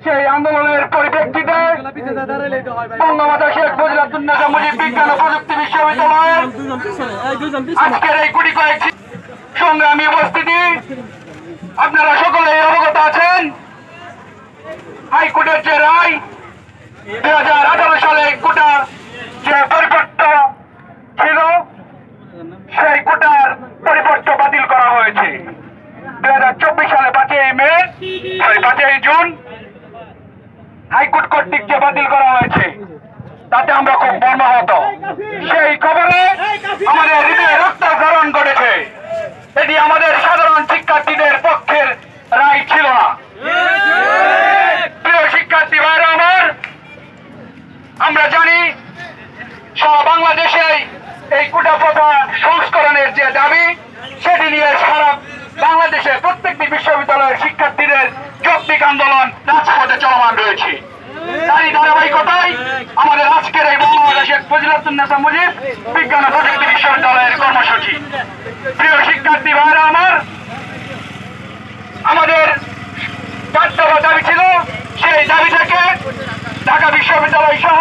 সেই আন্দোলনের পরিপ্রেক্ষিতে বঙ্গমাতা শেখ মুজিবুন্নেছা মুজিব বিজ্ঞান ও প্রযুক্তি বিশ্ববিদ্যালয়ের আজকের এই কোটি কয়েক সংগ্রামী উপস্থিতি, আপনারা সকলেই অবগত আছেন হাইকোর্টের যে রায় 2018 সালে কোটা যে পরিপত্র ছিল সেই কোটার পরিপত্র বাতিল করা হয়েছে। 2024 সালে 5ই জুন হাইকোর্ট কর্তৃক যে বাতিল করা হয়েছে তাতে আমরা খুব মর্মাহত। সেই খবরে আমাদের হৃদয়ে রক্তক্ষরণ ঘটেছে। এটি আমাদের সাধারণ শিক্ষার্থীদের পক্ষের রায় ছিল না। প্রিয় শিক্ষার্থী ভাইরা আমার, আমরা জানি সারা বাংলাদেশে এই কোটা প্রথা সংস্করণের যে দাবি সেটি নিয়ে সারা বাংলাদেশের প্রত্যেকটি বিশ্ববিদ্যালয়ের শিক্ষার্থীদের যৌক্তিক আন্দোলন রাজপথে চলমান রয়েছে। তারই ধারাবাহিকতায় আমাদের আজকের এই বঙ্গমাতা শেখ মুজিবুন্নেছা মুজিব বিজ্ঞান ও প্রযুক্তি বিশ্ববিদ্যালয়ের কর্মসূচি। প্রিয় শিক্ষার্থী ভাইরা আমার, আমাদের 4 দফা দাবি ছিল। সেই দাবি থেকে ঢাকা বিশ্ববিদ্যালয় সহ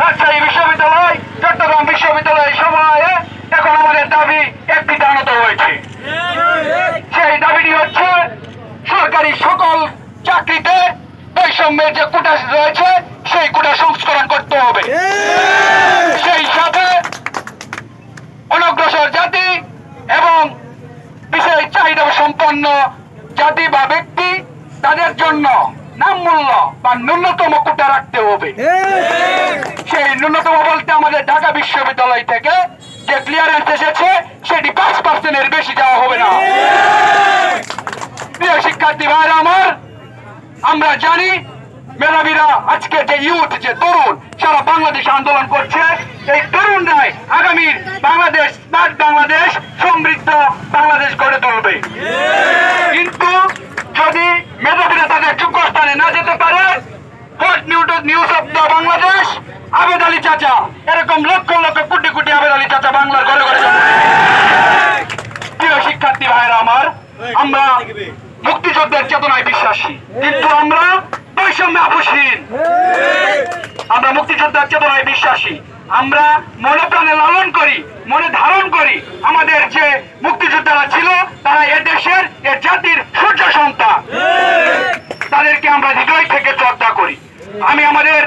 রাজশাহী বিশ্ববিদ্যালয়, চট্টগ্রাম বিশ্ববিদ্যালয় সময়ে এখন আমাদের দাবি একটিতে আনত হয়েছে। সেই দাবিটি হচ্ছে সরকারি সকল চাকরিতে বৈষম্যের যে কোটা রয়েছে সেই কোটা সংস্করণ করতে হবে। সেই সাথে অনগ্রসর জাতি এবং বিশেষ চাহিদা সম্পন্ন জাতি বা ব্যক্তি তাদের জন্য নামমূল্য বা ন্যূনতম কোটা রাখতে হবে। সেই ন্যূনতম বলতে আমাদের ঢাকা বিশ্ববিদ্যালয় থেকে যে ক্লিয়ারেন্স এসেছে সেটি 5% বেশি যাওয়া হবে না। প্রিয় শিক্ষার্থী ভাইরা আমার, আমরা জানি মেধাবীরা আজকে যে ইউথ, যে তরুণ সারা বাংলাদেশে আন্দোলন করছে, এই তরুণরাই আগামীর বাংলাদেশ, স্মার্ট বাংলাদেশ, সমৃদ্ধ বাংলাদেশ গড়ে তুলবে। কিন্তু যদি মেধাবীরা তাদের যোগ্য স্থানে না যেতে পারে, নিউজ অফ দ্য বাংলাদেশ, আবেদ আলী চাচা, এরকম লক্ষ লক্ষ কোটি কোটি আবেদ আলী চাচা বাংলার ঘরে ঘরে। প্রিয় শিক্ষার্থী ভাইরা আমার, আমরা মুক্তিযুদ্ধের চেতনায় বিশ্বাসী, কিন্তু আমরা বৈষম্যে আপোষহীন। আমরা মুক্তিযোদ্ধার চেতনায় বিশ্বাসী। আমরা মনে প্রাণে লালন করি, মনে ধারণ করি আমাদের যে মুক্তিযোদ্ধারা ছিল তারা এ দেশের, এ জাতির সূর্য সন্তান। তাদেরকে আমরা হৃদয় থেকে শ্রদ্ধা করি। আমি আমাদের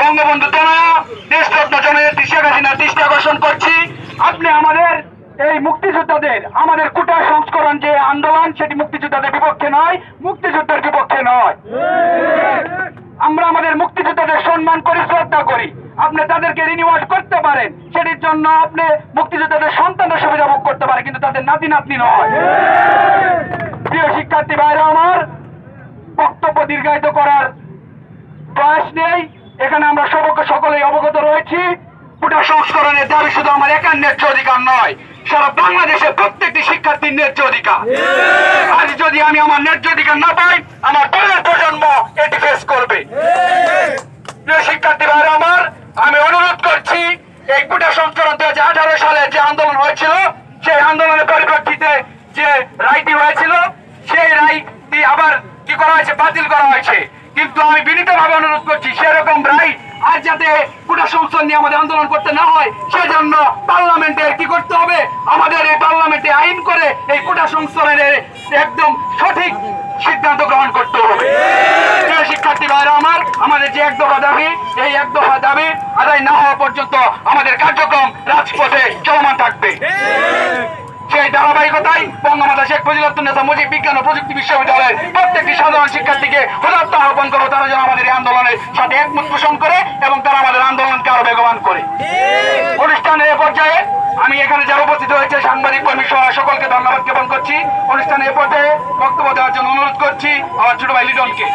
বঙ্গবন্ধু তনয়া দেশরত্ন জননেত্রী শেখ হাসিনার দৃষ্টি আকর্ষণ করছি, আপনি আমাদের এই মুক্তিযোদ্ধাদের, আমাদের কোটা সংস্করণ যে আন্দোলন সেটি মুক্তিযোদ্ধাদের বিপক্ষে নয়, মুক্তিযুদ্ধের বিপক্ষে নয়। আমরা আমাদের মুক্তিযোদ্ধাদের সম্মান করি, শ্রদ্ধা করি। আপনি তাদেরকে রিনিউয়াল করতে পারেন, সেটির জন্য আপনি মুক্তিযোদ্ধাদের সন্তানরা সুবিধা ভোগ করতে পারে, কিন্তু তাদের নাতি নাতনি নয়। প্রিয় শিক্ষার্থী ভাইরা আমার, বক্তব্য দীর্ঘায়িত করার প্রয়াস নেই। এখানে আমরা সকলেই অবগত রয়েছি। কোটা সংস্করণের দাবি শুধু আমার একার ন্যায্য অধিকার নয়, সারা বাংলাদেশের প্রত্যেকটি শিক্ষার্থীর ন্যায্য অধিকার। আজ যদি আমি আমার ন্যায্য অধিকার না পাই, আমার পরের প্রজন্ম এটি ফেস করবে। প্রিয় শিক্ষার্থী ভাইরা আমার, আমি অনুরোধ করছি, এই কোটা সংস্করণ 2018 সালে যে আন্দোলন হয়েছিল, সেই আন্দোলনের পরিপ্রেক্ষিতে যে রায়টি হয়েছিল, সেই রায়টি আবার কি করা হয়েছে, বাতিল করা হয়েছে। কিন্তু আমি বিনীতভাবে অনুরোধ করছি, সেরকম রায় আর যাতে কোটা সংস্করণ নিয়ে আমাদের আন্দোলন করতে না হয়, সেজন্য পার্লামেন্টের কি করতে হবে, আমাদের এই পার্লামেন্টে আইন করে এই কোটা সংস্করণের একদম সঠিক সিদ্ধান্ত গ্রহণ করতে হবে। শিক্ষার্থী ভাইরা আমার, আমাদের যে 1 দফা দাবি, এই 1 দফা দাবি আদায় না হওয়া পর্যন্ত আমাদের কার্যক্রম রাজপথে চলমান থাকবে। সেই ধারাবাহিকতায় বঙ্গমাতা শেখ মুজিবুন্নেছা মুজিব বিজ্ঞান ও প্রযুক্তি বিশ্ববিদ্যালয়ের প্রত্যেকটি সাধারণ শিক্ষার্থীকে উদাত্ত আহ্বান করবো, তারা যেন আমাদের এই আন্দোলনের সাথে একমত পোষণ করে এবং তারা আমাদের আন্দোলনকে আরো বেগবান করে। অনুষ্ঠানের এ পর্যায়ে আমি এখানে যারা উপস্থিত হয়েছে, সাংবাদিক কর্মী সহ সকলকে ধন্যবাদ জ্ঞাপন করছি। অনুষ্ঠানের এ পর্যায়ে বক্তব্য দেওয়ার জন্য অনুরোধ করছি আমার ছোট ভাই লিটনকে।